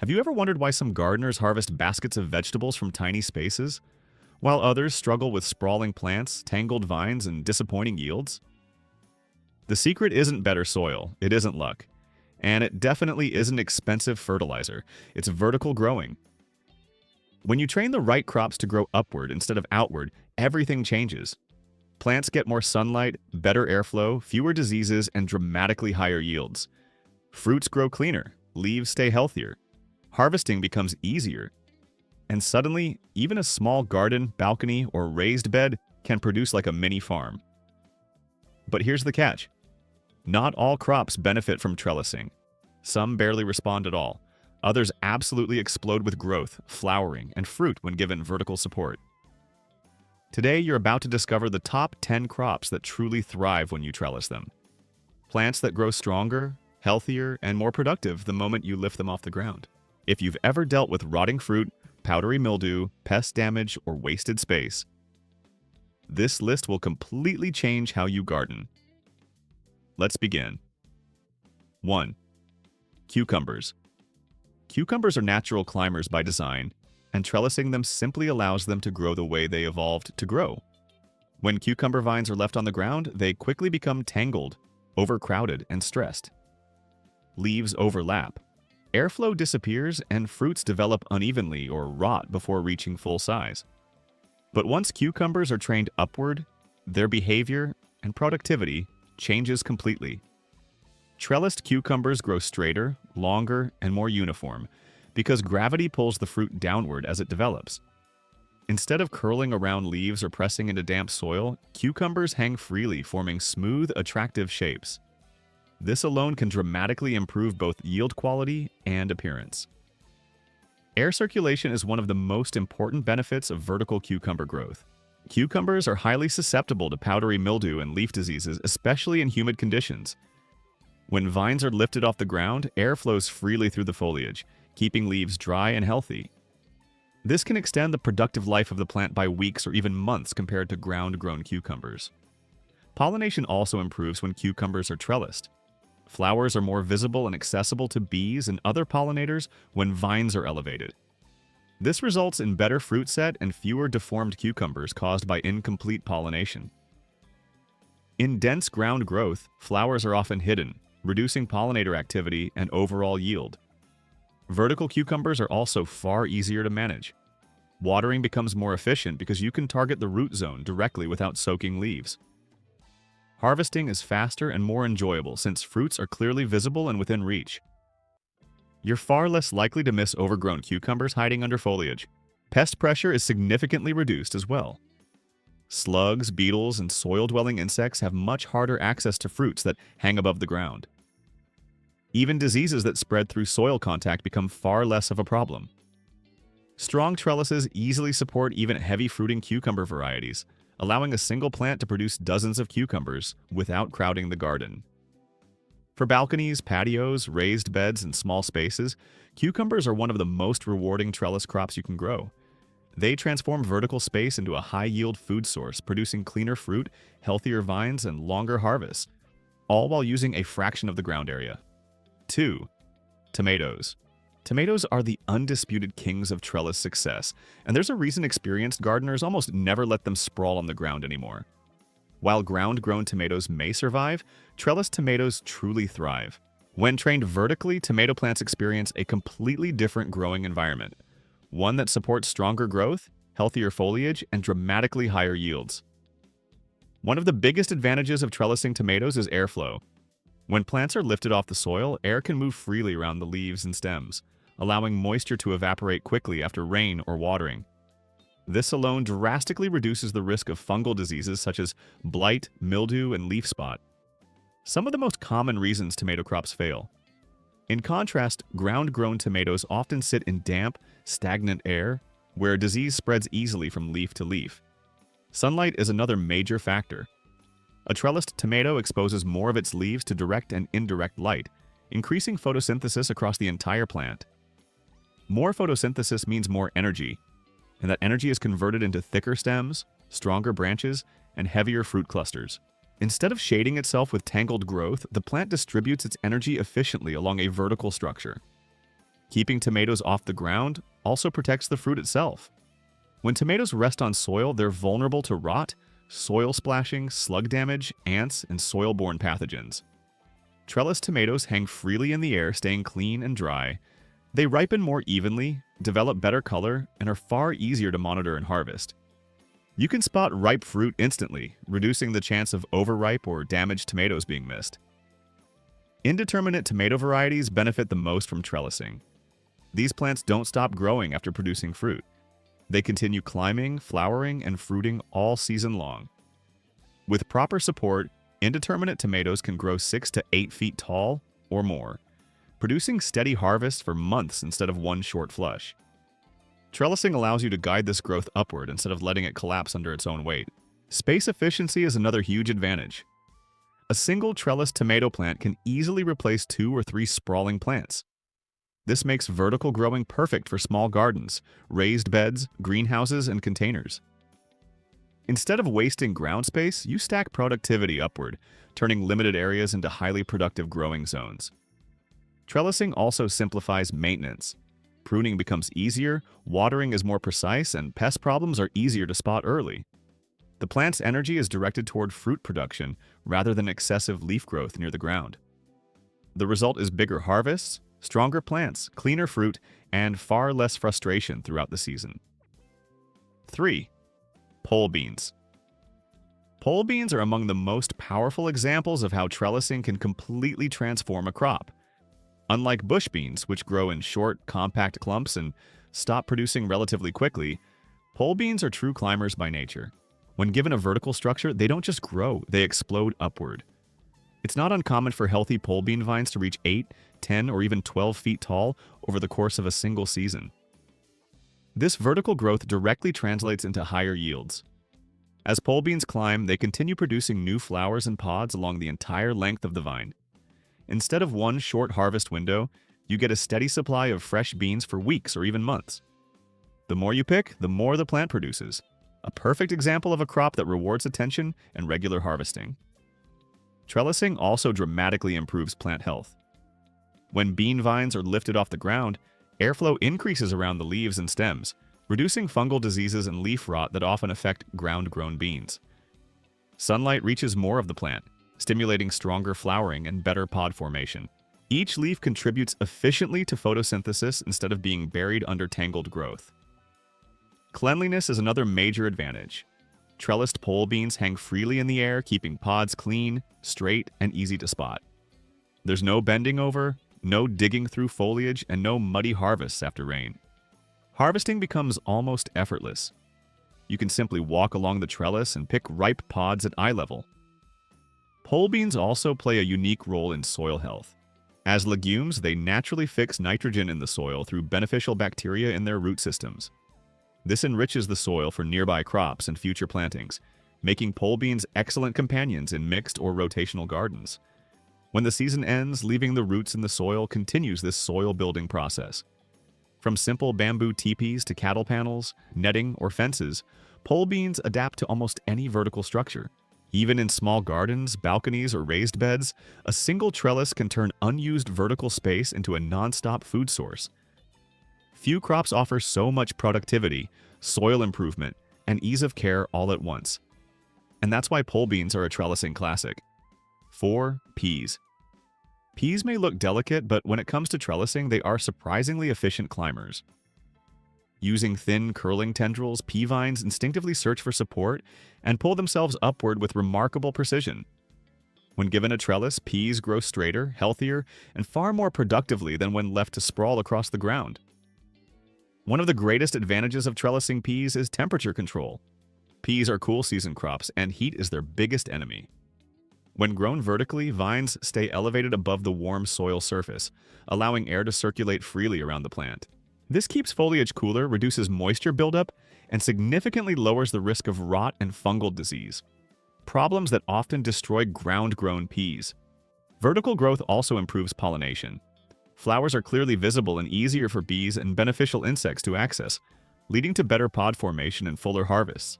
Have you ever wondered why some gardeners harvest baskets of vegetables from tiny spaces, while others struggle with sprawling plants, tangled vines, and disappointing yields? The secret isn't better soil, it isn't luck, and it definitely isn't expensive fertilizer. It's vertical growing. When you train the right crops to grow upward instead of outward, everything changes. Plants get more sunlight, better airflow, fewer diseases, and dramatically higher yields. Fruits grow cleaner, leaves stay healthier. Harvesting becomes easier. And suddenly, even a small garden, balcony, or raised bed can produce like a mini farm. But here's the catch. Not all crops benefit from trellising. Some barely respond at all. Others absolutely explode with growth, flowering, and fruit when given vertical support. Today, you're about to discover the top 10 crops that truly thrive when you trellis them. Plants that grow stronger, healthier, and more productive the moment you lift them off the ground. If you've ever dealt with rotting fruit, powdery mildew, pest damage, or wasted space, this list will completely change how you garden. Let's begin. 1. Cucumbers. Cucumbers are natural climbers by design, and trellising them simply allows them to grow the way they evolved to grow. When cucumber vines are left on the ground, they quickly become tangled, overcrowded, and stressed. Leaves overlap. Airflow disappears, and fruits develop unevenly or rot before reaching full size. But once cucumbers are trained upward, their behavior and productivity changes completely. Trellised cucumbers grow straighter, longer, and more uniform because gravity pulls the fruit downward as it develops. Instead of curling around leaves or pressing into damp soil, cucumbers hang freely, forming smooth, attractive shapes. This alone can dramatically improve both yield quality and appearance. Air circulation is one of the most important benefits of vertical cucumber growth. Cucumbers are highly susceptible to powdery mildew and leaf diseases, especially in humid conditions. When vines are lifted off the ground, air flows freely through the foliage, keeping leaves dry and healthy. This can extend the productive life of the plant by weeks or even months compared to ground-grown cucumbers. Pollination also improves when cucumbers are trellised. Flowers are more visible and accessible to bees and other pollinators when vines are elevated. This results in better fruit set and fewer deformed cucumbers caused by incomplete pollination. In dense ground growth, flowers are often hidden, reducing pollinator activity and overall yield. Vertical cucumbers are also far easier to manage. Watering becomes more efficient because you can target the root zone directly without soaking leaves. Harvesting is faster and more enjoyable since fruits are clearly visible and within reach. You're far less likely to miss overgrown cucumbers hiding under foliage. Pest pressure is significantly reduced as well. Slugs, beetles, and soil-dwelling insects have much harder access to fruits that hang above the ground. Even diseases that spread through soil contact become far less of a problem. Strong trellises easily support even heavy-fruiting cucumber varieties, allowing a single plant to produce dozens of cucumbers without crowding the garden. For balconies, patios, raised beds, and small spaces, cucumbers are one of the most rewarding trellis crops you can grow. They transform vertical space into a high-yield food source, producing cleaner fruit, healthier vines, and longer harvests, all while using a fraction of the ground area. 2. Tomatoes. Tomatoes are the undisputed kings of trellis success, and there's a reason experienced gardeners almost never let them sprawl on the ground anymore. While ground-grown tomatoes may survive, trellis tomatoes truly thrive. When trained vertically, tomato plants experience a completely different growing environment, one that supports stronger growth, healthier foliage, and dramatically higher yields. One of the biggest advantages of trellising tomatoes is airflow. When plants are lifted off the soil, air can move freely around the leaves and stems, allowing moisture to evaporate quickly after rain or watering. This alone drastically reduces the risk of fungal diseases such as blight, mildew, and leaf spot, some of the most common reasons tomato crops fail. In contrast, ground-grown tomatoes often sit in damp, stagnant air, where disease spreads easily from leaf to leaf. Sunlight is another major factor. A trellised tomato exposes more of its leaves to direct and indirect light, increasing photosynthesis across the entire plant. More photosynthesis means more energy, and that energy is converted into thicker stems, stronger branches, and heavier fruit clusters. Instead of shading itself with tangled growth, the plant distributes its energy efficiently along a vertical structure. Keeping tomatoes off the ground also protects the fruit itself. When tomatoes rest on soil, they're vulnerable to rot, soil splashing, slug damage, ants, and soil-borne pathogens. Trellis tomatoes hang freely in the air, staying clean and dry. They ripen more evenly, develop better color, and are far easier to monitor and harvest. You can spot ripe fruit instantly, reducing the chance of overripe or damaged tomatoes being missed. Indeterminate tomato varieties benefit the most from trellising. These plants don't stop growing after producing fruit. They continue climbing, flowering, and fruiting all season long. With proper support, indeterminate tomatoes can grow 6 to 8 feet tall or more, producing steady harvests for months instead of one short flush. Trellising allows you to guide this growth upward instead of letting it collapse under its own weight. Space efficiency is another huge advantage. A single trellis tomato plant can easily replace 2 or 3 sprawling plants. This makes vertical growing perfect for small gardens, raised beds, greenhouses, and containers. Instead of wasting ground space, you stack productivity upward, turning limited areas into highly productive growing zones. Trellising also simplifies maintenance. Pruning becomes easier, watering is more precise, and pest problems are easier to spot early. The plant's energy is directed toward fruit production rather than excessive leaf growth near the ground. The result is bigger harvests, stronger plants, cleaner fruit, and far less frustration throughout the season. 3. Pole beans. Pole beans are among the most powerful examples of how trellising can completely transform a crop. Unlike bush beans, which grow in short, compact clumps and stop producing relatively quickly, pole beans are true climbers by nature. When given a vertical structure, they don't just grow, they explode upward. It's not uncommon for healthy pole bean vines to reach 8, 10, or even 12 feet tall over the course of a single season. This vertical growth directly translates into higher yields. As pole beans climb, they continue producing new flowers and pods along the entire length of the vine. Instead of one short harvest window, you get a steady supply of fresh beans for weeks or even months. The more you pick, the more the plant produces. A perfect example of a crop that rewards attention and regular harvesting. Trellising also dramatically improves plant health. When bean vines are lifted off the ground, airflow increases around the leaves and stems, reducing fungal diseases and leaf rot that often affect ground-grown beans. Sunlight reaches more of the plant, stimulating stronger flowering and better pod formation. Each leaf contributes efficiently to photosynthesis instead of being buried under tangled growth. Cleanliness is another major advantage. Trellised pole beans hang freely in the air, keeping pods clean, straight, and easy to spot. There's no bending over, no digging through foliage, and no muddy harvests after rain. Harvesting becomes almost effortless. You can simply walk along the trellis and pick ripe pods at eye level. Pole beans also play a unique role in soil health. As legumes, they naturally fix nitrogen in the soil through beneficial bacteria in their root systems. This enriches the soil for nearby crops and future plantings, making pole beans excellent companions in mixed or rotational gardens. When the season ends, leaving the roots in the soil continues this soil-building process. From simple bamboo teepees to cattle panels, netting, or fences, pole beans adapt to almost any vertical structure. Even in small gardens, balconies, or raised beds, a single trellis can turn unused vertical space into a non-stop food source. Few crops offer so much productivity, soil improvement, and ease of care all at once. And that's why pole beans are a trellising classic. 4. Peas. Peas may look delicate, but when it comes to trellising, they are surprisingly efficient climbers. Using thin, curling tendrils, pea vines instinctively search for support and pull themselves upward with remarkable precision. When given a trellis, peas grow straighter, healthier, and far more productively than when left to sprawl across the ground. One of the greatest advantages of trellising peas is temperature control. Peas are cool season crops, and heat is their biggest enemy. When grown vertically, vines stay elevated above the warm soil surface, allowing air to circulate freely around the plant. This keeps foliage cooler, reduces moisture buildup, and significantly lowers the risk of rot and fungal disease, problems that often destroy ground-grown peas. Vertical growth also improves pollination. Flowers are clearly visible and easier for bees and beneficial insects to access, leading to better pod formation and fuller harvests.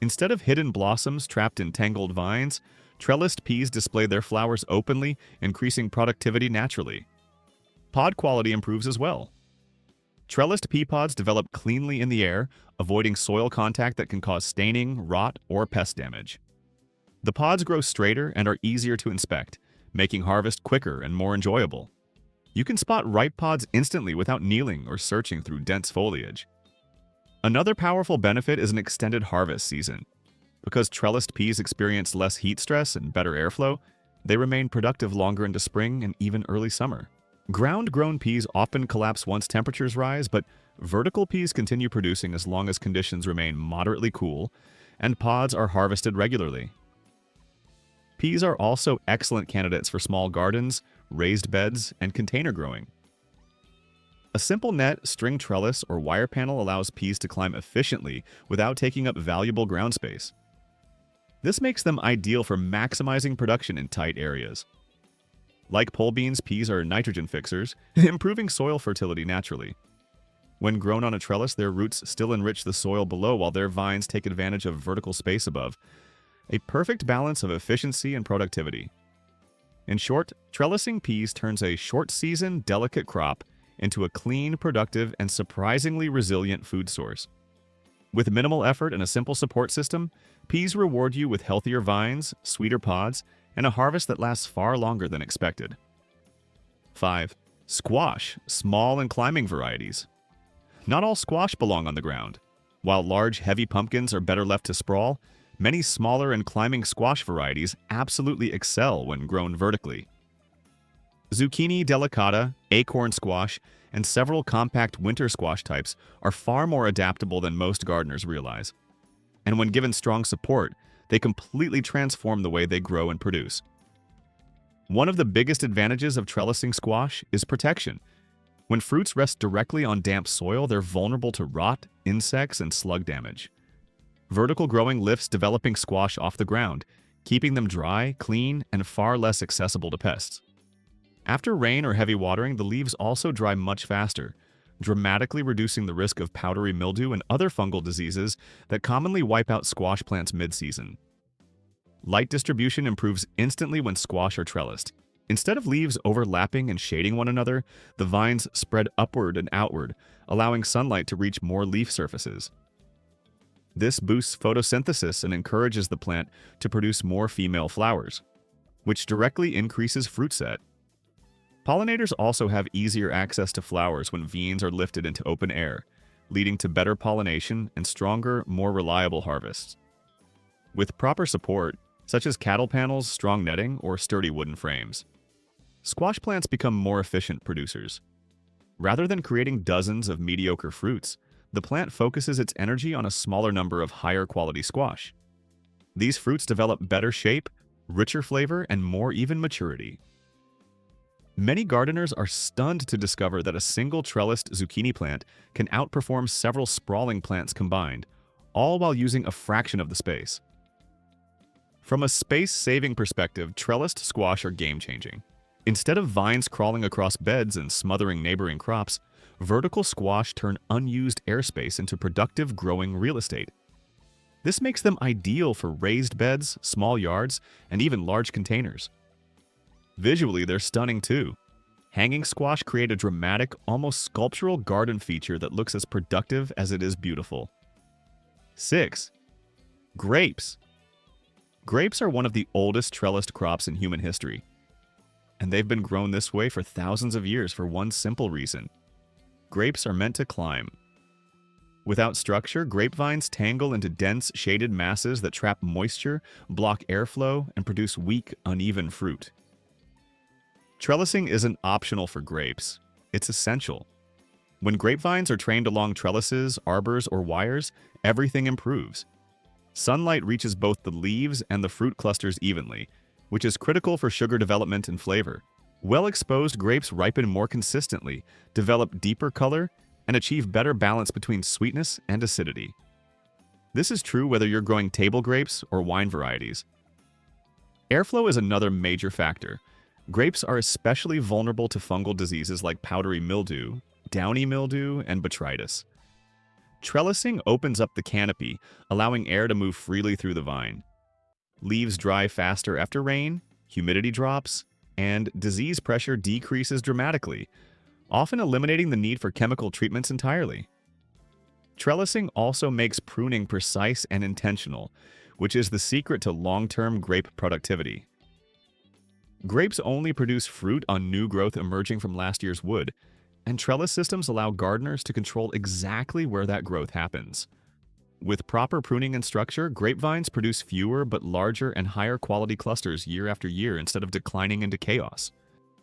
Instead of hidden blossoms trapped in tangled vines, trellised peas display their flowers openly, increasing productivity naturally. Pod quality improves as well. Trellised pea pods develop cleanly in the air, avoiding soil contact that can cause staining, rot, or pest damage. The pods grow straighter and are easier to inspect, making harvest quicker and more enjoyable. You can spot ripe pods instantly without kneeling or searching through dense foliage. Another powerful benefit is an extended harvest season. Because trellised peas experience less heat stress and better airflow, they remain productive longer into spring and even early summer. Ground-grown peas often collapse once temperatures rise, but vertical peas continue producing as long as conditions remain moderately cool and pods are harvested regularly. Peas are also excellent candidates for small gardens, raised beds, and container growing. A simple net, string trellis, or wire panel allows peas to climb efficiently without taking up valuable ground space. This makes them ideal for maximizing production in tight areas. Like pole beans, peas are nitrogen fixers, improving soil fertility naturally. When grown on a trellis, their roots still enrich the soil below while their vines take advantage of vertical space above. A perfect balance of efficiency and productivity. In short, trellising peas turns a short-season, delicate crop into a clean, productive, and surprisingly resilient food source. With minimal effort and a simple support system, peas reward you with healthier vines, sweeter pods, and a harvest that lasts far longer than expected. 5. Squash, small and climbing varieties. Not all squash belong on the ground. While large, heavy pumpkins are better left to sprawl, many smaller and climbing squash varieties absolutely excel when grown vertically. Zucchini delicata, acorn squash, and several compact winter squash types are far more adaptable than most gardeners realize. And when given strong support, they completely transform the way they grow and produce. One of the biggest advantages of trellising squash is protection. When fruits rest directly on damp soil, they're vulnerable to rot, insects, and slug damage. Vertical growing lifts developing squash off the ground, keeping them dry, clean, and far less accessible to pests. After rain or heavy watering, the leaves also dry much faster, dramatically reducing the risk of powdery mildew and other fungal diseases that commonly wipe out squash plants mid-season. Light distribution improves instantly when squash are trellised. Instead of leaves overlapping and shading one another, the vines spread upward and outward, allowing sunlight to reach more leaf surfaces. This boosts photosynthesis and encourages the plant to produce more female flowers, which directly increases fruit set. Pollinators also have easier access to flowers when vines are lifted into open air, leading to better pollination and stronger, more reliable harvests. With proper support, such as cattle panels, strong netting, or sturdy wooden frames, squash plants become more efficient producers. Rather than creating dozens of mediocre fruits, the plant focuses its energy on a smaller number of higher quality squash. These fruits develop better shape, richer flavor, and more even maturity. Many gardeners are stunned to discover that a single trellised zucchini plant can outperform several sprawling plants combined, all while using a fraction of the space. From a space-saving perspective, trellised squash are game-changing. Instead of vines crawling across beds and smothering neighboring crops, vertical squash turn unused airspace into productive growing real estate. This makes them ideal for raised beds, small yards, and even large containers. Visually, they're stunning too. Hanging squash create a dramatic, almost sculptural garden feature that looks as productive as it is beautiful. 6. Grapes. Grapes are one of the oldest trellised crops in human history, and they've been grown this way for thousands of years for one simple reason. Grapes are meant to climb. Without structure, grapevines tangle into dense, shaded masses that trap moisture, block airflow, and produce weak, uneven fruit. Trellising isn't optional for grapes, it's essential. When grapevines are trained along trellises, arbors, or wires, everything improves. Sunlight reaches both the leaves and the fruit clusters evenly, which is critical for sugar development and flavor. Well-exposed grapes ripen more consistently, develop deeper color, and achieve better balance between sweetness and acidity. This is true whether you're growing table grapes or wine varieties. Airflow is another major factor. Grapes are especially vulnerable to fungal diseases like powdery mildew, downy mildew, and botrytis. Trellising opens up the canopy, allowing air to move freely through the vine. Leaves dry faster after rain, humidity drops, and disease pressure decreases dramatically, often eliminating the need for chemical treatments entirely. Trellising also makes pruning precise and intentional, which is the secret to long-term grape productivity. Grapes only produce fruit on new growth emerging from last year's wood, and trellis systems allow gardeners to control exactly where that growth happens. With proper pruning and structure, grapevines produce fewer but larger and higher quality clusters year after year instead of declining into chaos.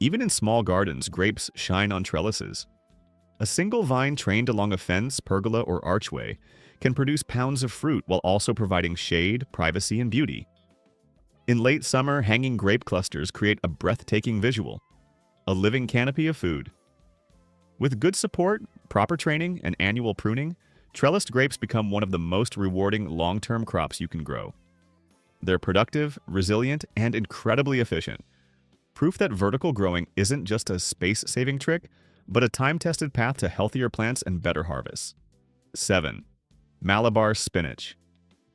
Even in small gardens, grapes shine on trellises. A single vine trained along a fence, pergola, or archway can produce pounds of fruit while also providing shade, privacy, and beauty. In late summer, hanging grape clusters create a breathtaking visual, a living canopy of food. With good support, proper training, and annual pruning, trellised grapes become one of the most rewarding long-term crops you can grow. They're productive, resilient, and incredibly efficient. Proof that vertical growing isn't just a space-saving trick, but a time-tested path to healthier plants and better harvests. 7. Malabar spinach.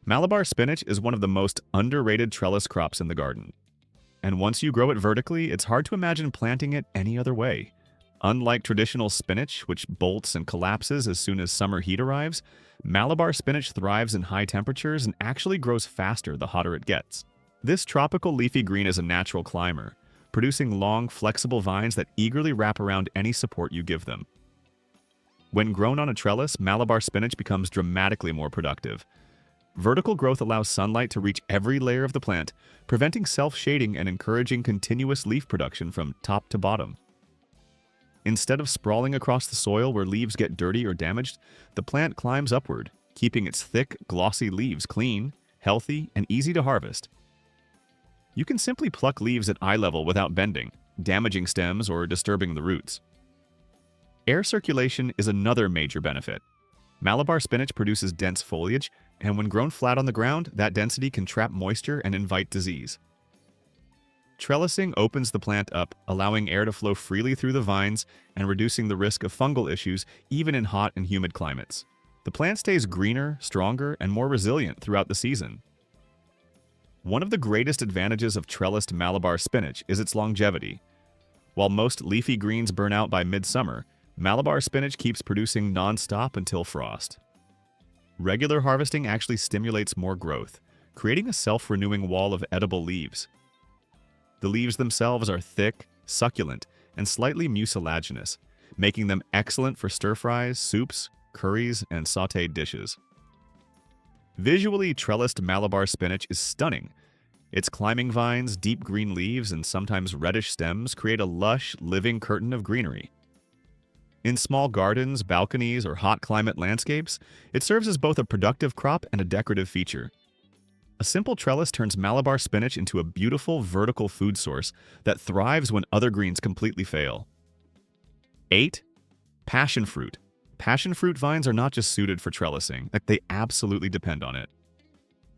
Malabar spinach is one of the most underrated trellis crops in the garden. And once you grow it vertically, it's hard to imagine planting it any other way. Unlike traditional spinach, which bolts and collapses as soon as summer heat arrives, Malabar spinach thrives in high temperatures and actually grows faster the hotter it gets. This tropical leafy green is a natural climber, producing long, flexible vines that eagerly wrap around any support you give them. When grown on a trellis, Malabar spinach becomes dramatically more productive. Vertical growth allows sunlight to reach every layer of the plant, preventing self-shading and encouraging continuous leaf production from top to bottom. Instead of sprawling across the soil where leaves get dirty or damaged, the plant climbs upward, keeping its thick, glossy leaves clean, healthy, and easy to harvest. You can simply pluck leaves at eye level without bending, damaging stems or disturbing the roots. Air circulation is another major benefit. Malabar spinach produces dense foliage, and when grown flat on the ground, that density can trap moisture and invite disease. Trellising opens the plant up, allowing air to flow freely through the vines and reducing the risk of fungal issues even in hot and humid climates. The plant stays greener, stronger, and more resilient throughout the season. One of the greatest advantages of trellised Malabar spinach is its longevity. While most leafy greens burn out by midsummer, Malabar spinach keeps producing non-stop until frost. Regular harvesting actually stimulates more growth, creating a self-renewing wall of edible leaves. The leaves themselves are thick, succulent, and slightly mucilaginous, making them excellent for stir-fries, soups, curries, and sautéed dishes. Visually, trellised Malabar spinach is stunning. Its climbing vines, deep green leaves, and sometimes reddish stems create a lush, living curtain of greenery. In small gardens, balconies, or hot climate landscapes, it serves as both a productive crop and a decorative feature. A simple trellis turns Malabar spinach into a beautiful vertical food source that thrives when other greens completely fail. 8. Passion fruit. Passion fruit vines are not just suited for trellising, they absolutely depend on it.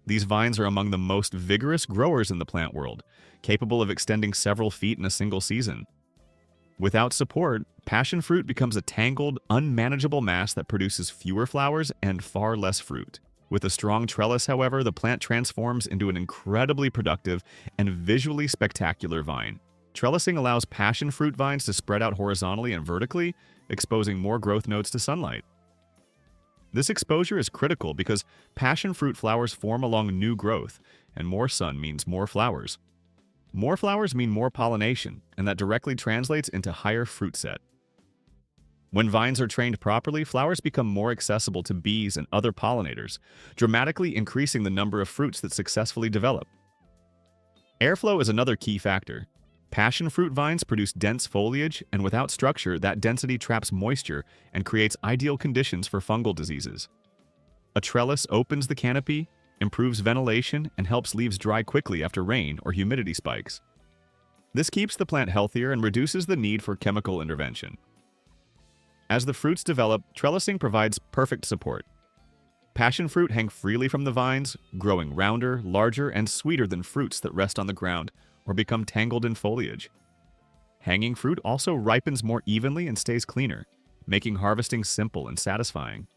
These vines are among the most vigorous growers in the plant world, capable of extending several feet in a single season. Without support, passion fruit becomes a tangled, unmanageable mass that produces fewer flowers and far less fruit. With a strong trellis, however, the plant transforms into an incredibly productive and visually spectacular vine. Trellising allows passion fruit vines to spread out horizontally and vertically, exposing more growth nodes to sunlight. This exposure is critical because passion fruit flowers form along new growth, and more sun means more flowers. More flowers mean more pollination, and that directly translates into higher fruit set. When vines are trained properly, flowers become more accessible to bees and other pollinators, dramatically increasing the number of fruits that successfully develop. Airflow is another key factor. Passion fruit vines produce dense foliage, and without structure, that density traps moisture and creates ideal conditions for fungal diseases. A trellis opens the canopy, improves ventilation, and helps leaves dry quickly after rain or humidity spikes. This keeps the plant healthier and reduces the need for chemical intervention. As the fruits develop, trellising provides perfect support. Passion fruit hang freely from the vines, growing rounder, larger, and sweeter than fruits that rest on the ground or become tangled in foliage. Hanging fruit also ripens more evenly and stays cleaner, making harvesting simple and satisfying.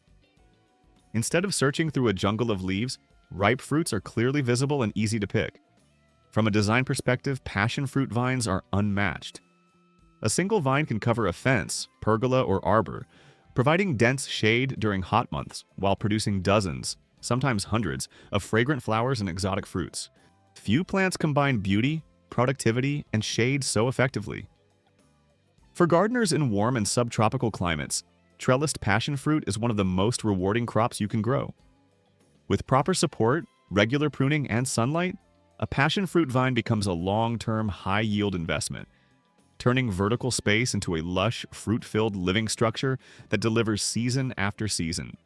Instead of searching through a jungle of leaves, ripe fruits are clearly visible and easy to pick. From a design perspective, passion fruit vines are unmatched. A single vine can cover a fence, pergola, or arbor, providing dense shade during hot months while producing dozens, sometimes hundreds, of fragrant flowers and exotic fruits. Few plants combine beauty, productivity, and shade so effectively. For gardeners in warm and subtropical climates, trellised passion fruit is one of the most rewarding crops you can grow. With proper support, regular pruning, and sunlight, a passion fruit vine becomes a long-term, high-yield investment, turning vertical space into a lush, fruit-filled living structure that delivers season after season.